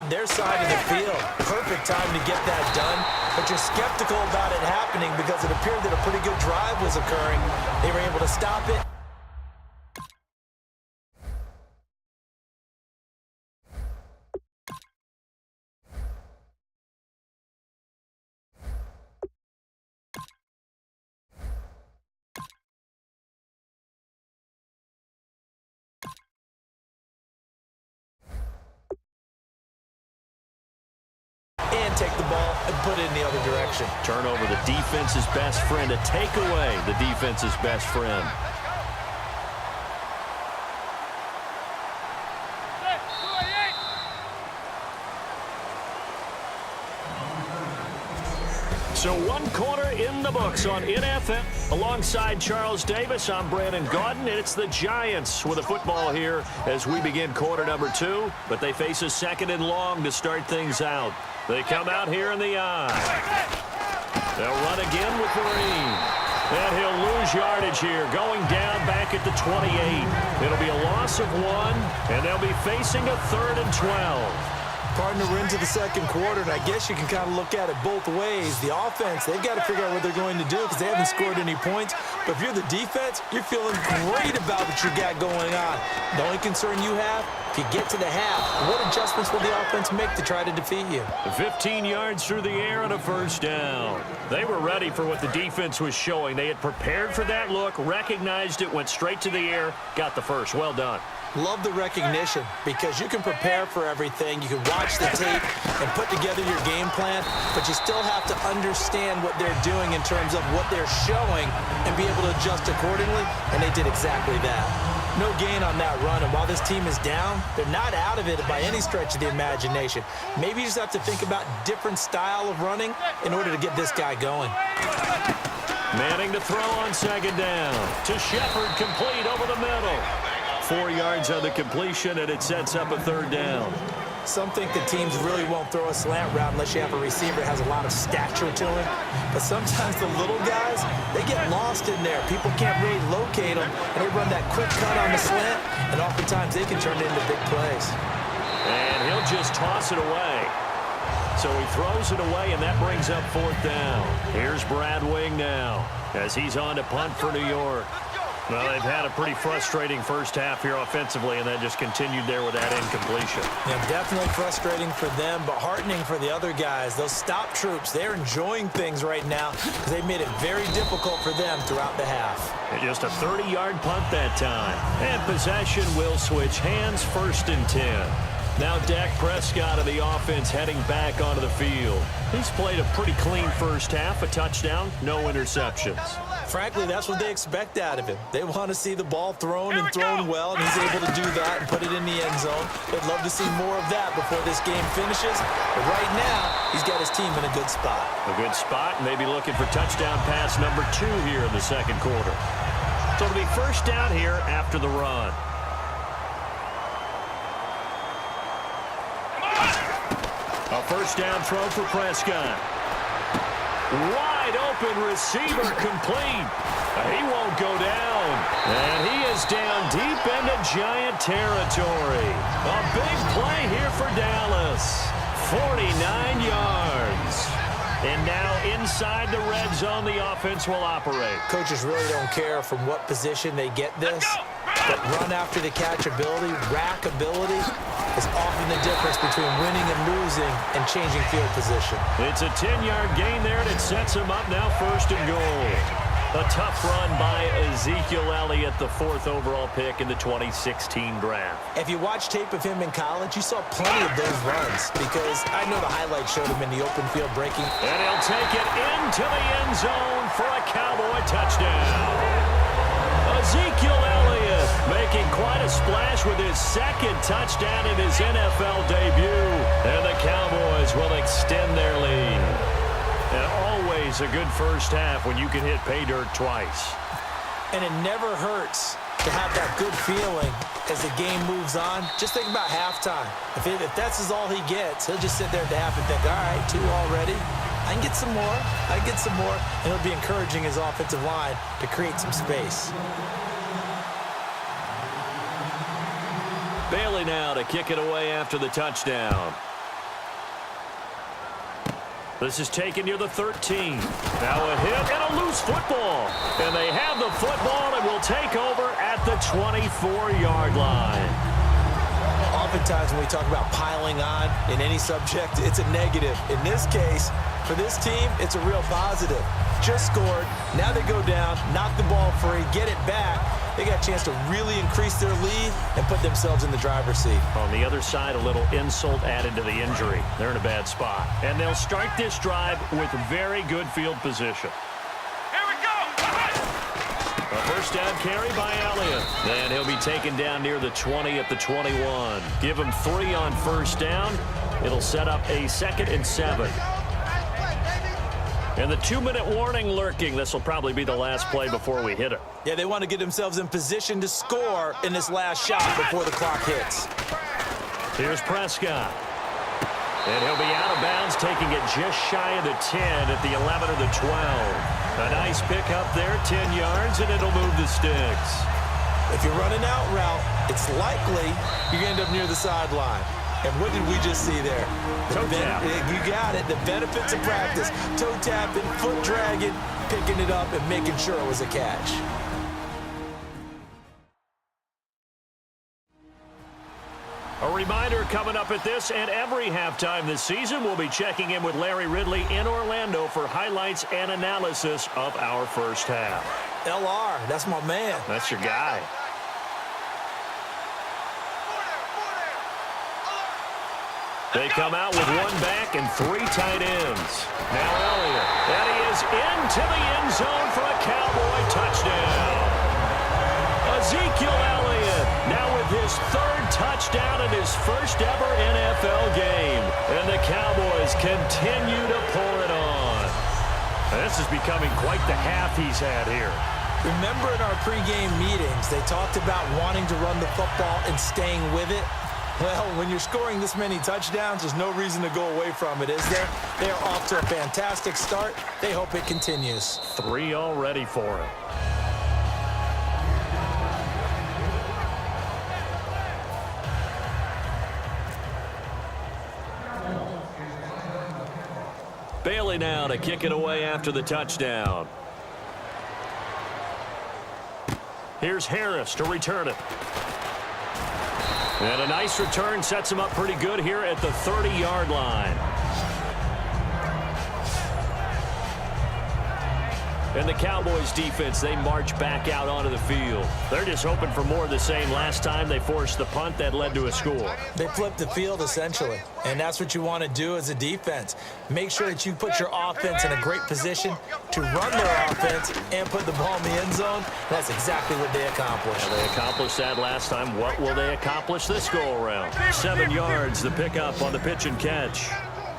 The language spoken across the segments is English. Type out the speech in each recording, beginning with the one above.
their side of the field. Perfect time to get that done, but you're skeptical about it happening because it appeared that a pretty good drive was occurring. They were able to stop it. And take the ball and put it in the other direction. Turnover, the defense's best friend. A takeaway, the defense's best friend. So one quarter in the books on NFL. Alongside Charles Davis, I'm Brandon Gaudin, and it's the Giants with a football here as we begin quarter number 2. But they face a second and long to start things out. They come out here in the I. They'll run again with Green. And he'll lose yardage here, going down back at the 28. It'll be a loss of 1, and they'll be facing a 3rd and 12. Partner, we're into the second quarter, and I guess you can kind of look at it both ways. The offense, they've got to figure out what they're going to do because they haven't scored any points. But if you're the defense, you're feeling great about what you got going on. The only concern you have, if you get to the half, what adjustments will the offense make to try to defeat you? 15 yards through the air and a first down. They were ready for what the defense was showing. They had prepared for that look, recognized it, went straight to the air, got the first. Well done. Love the recognition because you can prepare for everything. You can watch the tape and put together your game plan, but you still have to understand what they're doing in terms of what they're showing and be able to adjust accordingly, and they did exactly that. No gain on that run, and while this team is down, they're not out of it by any stretch of the imagination. Maybe you just have to think about different style of running in order to get this guy going. Manning to throw on second down. To Shepard, complete over the middle. 4 yards on the completion, and it sets up a 3rd down. Some think the teams really won't throw a slant route unless you have a receiver that has a lot of stature to him. But sometimes the little guys, they get lost in there. People can't really locate them, and they run that quick cut on the slant, and oftentimes they can turn it into big plays. And he'll just toss it away. So he throws it away, and that brings up 4th down. Here's Brad Wing now as he's on to punt for New York. Well, they've had a pretty frustrating first half here offensively, and then just continued there with that incompletion. Yeah, definitely frustrating for them, but heartening for the other guys. Those stop troops, they're enjoying things right now because they've made it very difficult for them throughout the half. And just a 30-yard punt that time. And possession will switch hands, 1st and 10. Now Dak Prescott of the offense heading back onto the field. He's played a pretty clean first half, a touchdown, no interceptions. Frankly, that's what they expect out of him. They want to see the ball thrown and thrown well, and he's able to do that and put it in the end zone. They'd love to see more of that before this game finishes. But right now, he's got his team in a good spot. A good spot, and maybe looking for touchdown pass number 2 here in the second quarter. So it'll be first down here after the run. A first down throw for Prescott. Wide open receiver complete. He won't go down. And he is down deep into Giant territory. A big play here for Dallas. 49 yards. And now inside the red zone, the offense will operate. Coaches really don't care from what position they get this. But run after the catch ability, rack ability, is often the difference between winning and losing and changing field position. It's a 10-yard gain there, and it sets him up now 1st and goal. A tough run by Ezekiel Elliott, the 4th overall pick in the 2016 draft. If you watch tape of him in college, you saw plenty of those runs because I know the highlights showed him in the open field breaking. And he'll take it into the end zone for a Cowboy touchdown. Ezekiel Elliott making quite a splash with his 2nd touchdown in his NFL debut. And the Cowboys will extend their lead. And always a good first half when you can hit pay dirt twice. And it never hurts to have that good feeling as the game moves on. Just think about halftime. If that's all he gets, he'll just sit there at the half and think, all right, 2 already. I can get some more. I can get some more. And he'll be encouraging his offensive line to create some space. Bailey now to kick it away after the touchdown. This is taken near the 13. Now a hit and a loose football. And they have the football and will take over at the 24-yard line. Oftentimes when we talk about piling on in any subject, it's a negative. In this case, for this team, it's a real positive. Just scored. Now they go down, knock the ball free, get it back. They got a chance to really increase their lead and put themselves in the driver's seat. On the other side, a little insult added to the injury. They're in a bad spot. And they'll start this drive with very good field position. Here we go! A first down carry by Elliott. And he'll be taken down near the 20 at the 21. Give him 3 on first down. It'll set up a 2nd and 7. And the 2-minute warning lurking. This will probably be the last play before we hit it. Yeah, they want to get themselves in position to score in this last shot before the clock hits. Here's Prescott. And he'll be out of bounds, taking it just shy of the 10 at the 11 or the 12. A nice pick up there, 10 yards, and it'll move the sticks. If you're running out route, it's likely you're going to end up near the sideline. And what did we just see there? Toe tap. You got it. The benefits of practice. Toe tapping, foot dragging, picking it up, and making sure it was a catch. A reminder coming up at this and every halftime this season, we'll be checking in with Larry Ridley in Orlando for highlights and analysis of our first half. LR, that's my man. That's your guy. They come out with 1 back and 3 tight ends. Now Elliott. And he is into the end zone for a Cowboy touchdown. Ezekiel Elliott now with his 3rd touchdown in his first ever NFL game. And the Cowboys continue to pour it on. And this is becoming quite the half he's had here. Remember in our pregame meetings, they talked about wanting to run the football and staying with it. Well, when you're scoring this many touchdowns, there's no reason to go away from it, is there? They are off to a fantastic start. They hope it continues. 3 already for him. Bailey now to kick it away after the touchdown. Here's Harris to return it. And a nice return sets him up pretty good here at the 30-yard line. And the Cowboys defense, they march back out onto the field. They're just hoping for more of the same. Last time they forced the punt that led to a score. They flipped the field essentially, and that's what you want to do as a defense. Make sure that you put your offense in a great position to run their offense and put the ball in the end zone. That's exactly what they accomplished. And they accomplished that last time. What will they accomplish this go-around? 7 yards, the pickup on the pitch and catch.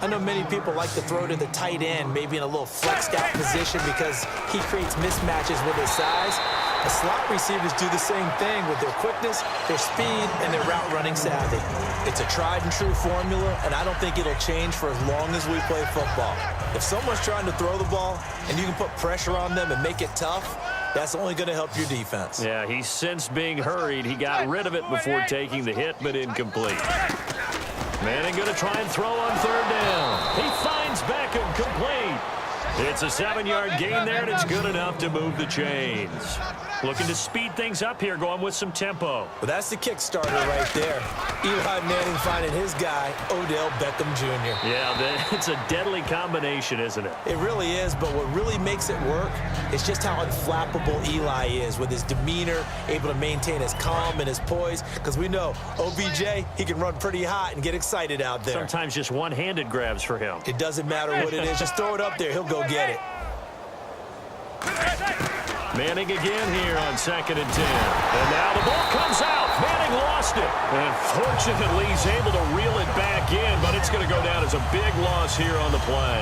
I know many people like to throw to the tight end, maybe in a little flexed out position because he creates mismatches with his size. The slot receivers do the same thing with their quickness, their speed, and their route running savvy. It's a tried and true formula, and I don't think it'll change for as long as we play football. If someone's trying to throw the ball and you can put pressure on them and make it tough, that's only going to help your defense. Yeah, he's since being hurried. He got rid of it before taking the hit, but incomplete. Manning going to try and throw on 3rd down. He finds Beckham complete. It's a 7-yard gain there, and it's good enough to move the chains. Looking to speed things up here, going with some tempo. Well, that's the kickstarter right there. Eli Manning finding his guy, Odell Beckham Jr. Yeah, it's a deadly combination, isn't it? It really is, but what really makes it work is just how unflappable Eli is with his demeanor, able to maintain his calm and his poise, because we know OBJ, he can run pretty hot and get excited out there. Sometimes just one-handed grabs for him. It doesn't matter what it is. Just throw it up there. He'll go get it. Manning again here on 2nd and 10. And now the ball comes out. Manning lost it. And fortunately, he's able to reel it back in, but it's going to go down as a big loss here on the play.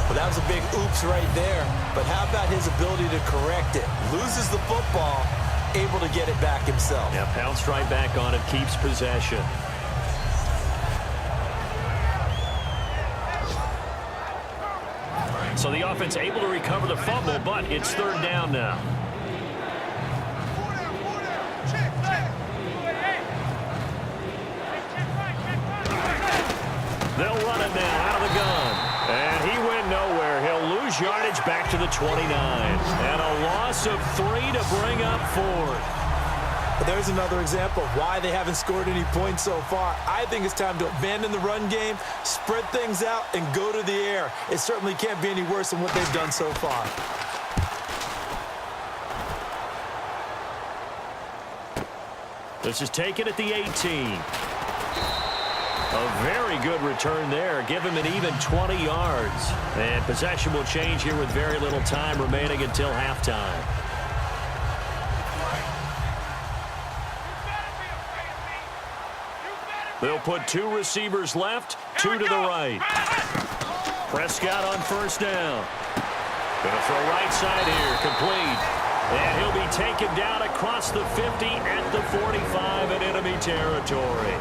Well, that was a big oops right there. But how about his ability to correct it? Loses the football, able to get it back himself. Yeah, pounced right back on it, keeps possession. So the offense able to recover the fumble, but it's 3rd down now. They'll run it now out of the the gun. And he went nowhere. He'll lose yardage back to the 29. And a loss of 3 to bring up 4th. But there's another example of why they haven't scored any points so far. I think it's time to abandon the run game, spread things out, and go to the air. It certainly can't be any worse than what they've done so far. This is taken at the 18. A very good return there. Give him an even 20 yards. And possession will change here with very little time remaining until halftime. They'll put 2 receivers left, 2 to the right. Prescott on first down. Going to throw right side here, complete. And he'll be taken down across the 50 at the 45 in enemy territory.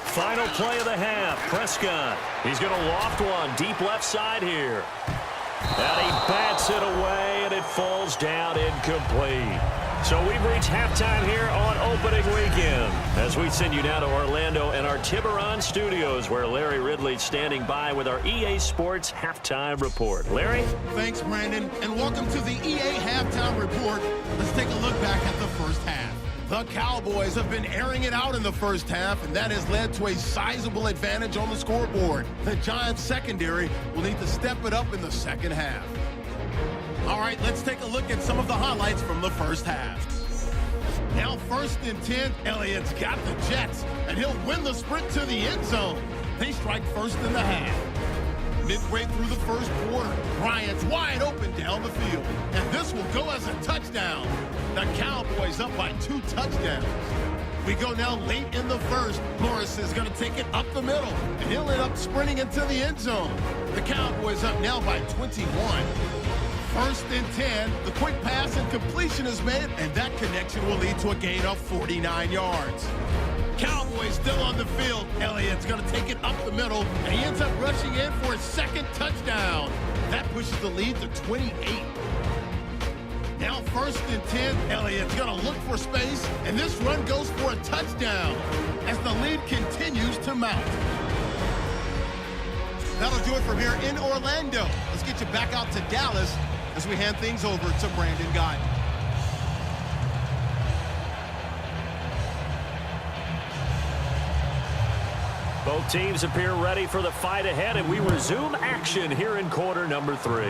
Final play of the half. Prescott. He's going to loft one deep left side here. And he bats it away, and it falls down incomplete. So we've reached halftime here on opening weekend as we send you now to Orlando and our Tiburon studios where Larry Ridley's standing by with our EA Sports Halftime Report. Larry? Thanks, Brandon, and welcome to the EA Halftime Report. Let's take a look back at the first half. The Cowboys have been airing it out in the first half, and that has led to a sizable advantage on the scoreboard. The Giants secondary will need to step it up in the second half. All right, let's take a look at some of the highlights from the first half. Now 1st and 10, Elliott's got the Jets, and he'll win the sprint to the end zone. They strike first in the half. Midway through the first quarter, Bryant's wide open down the field, and this will go as a touchdown. The Cowboys up by 2 touchdowns. We go now late in the first. Morris is going to take it up the middle, and he'll end up sprinting into the end zone. The Cowboys up now by 21. 1st and 10, the quick pass and completion is made, and that connection will lead to a gain of 49 yards. Cowboys still on the field. Elliott's going to take it up the middle, and he ends up rushing in for his 2nd touchdown. That pushes the lead to 28. Now 1st and 10, Elliott's going to look for space, and this run goes for a touchdown as the lead continues to mount. That'll do it from here in Orlando. Let's get you back out to Dallas as we hand things over to Brandon Godden. Both teams appear ready for the fight ahead, and we resume action here in quarter number 3.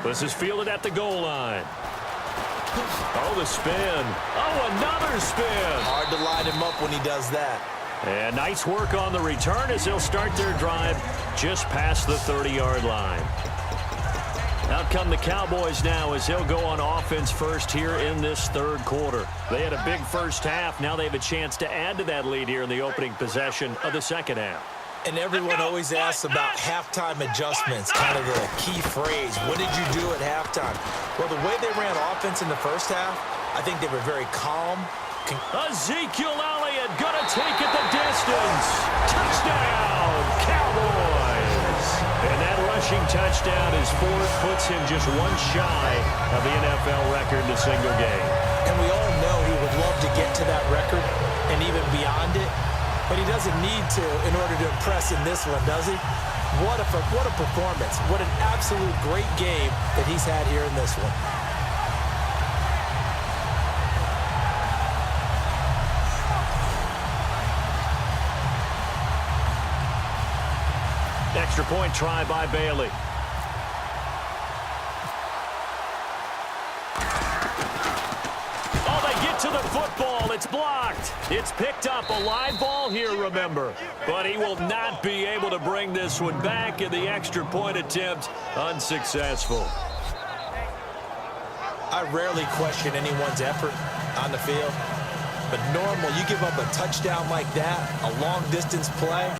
This is fielded at the goal line. Oh, the spin. Oh, another spin. Hard to line him up when he does that. And nice work on the return as they'll start their drive just past the 30-yard line. Out come the Cowboys now as they'll go on offense first here in this 3rd quarter. They had a big first half. Now they have a chance to add to that lead here in the opening possession of the 2nd half. And everyone always asks about halftime adjustments, kind of the key phrase. What did you do at halftime? Well, the way they ran offense in the first half, I think they were very calm. Ezekiel Elliott gonna take it the distance. Touchdown, Cowboys! And that rushing touchdown is 4th, puts him just 1 shy of the NFL record in a single game. And we all know he would love to get to that record and even beyond it, but he doesn't need to in order to impress in this one, does he? What a performance. What an absolute great game that he's had here in this one. Extra point try by Bailey. Oh, they get to the football. It's blocked. It's picked up. A live ball here, remember. But he will not be able to bring this one back, and the extra point attempt unsuccessful. I rarely question anyone's effort on the field, but normal, you give up a touchdown like that, a long-distance play.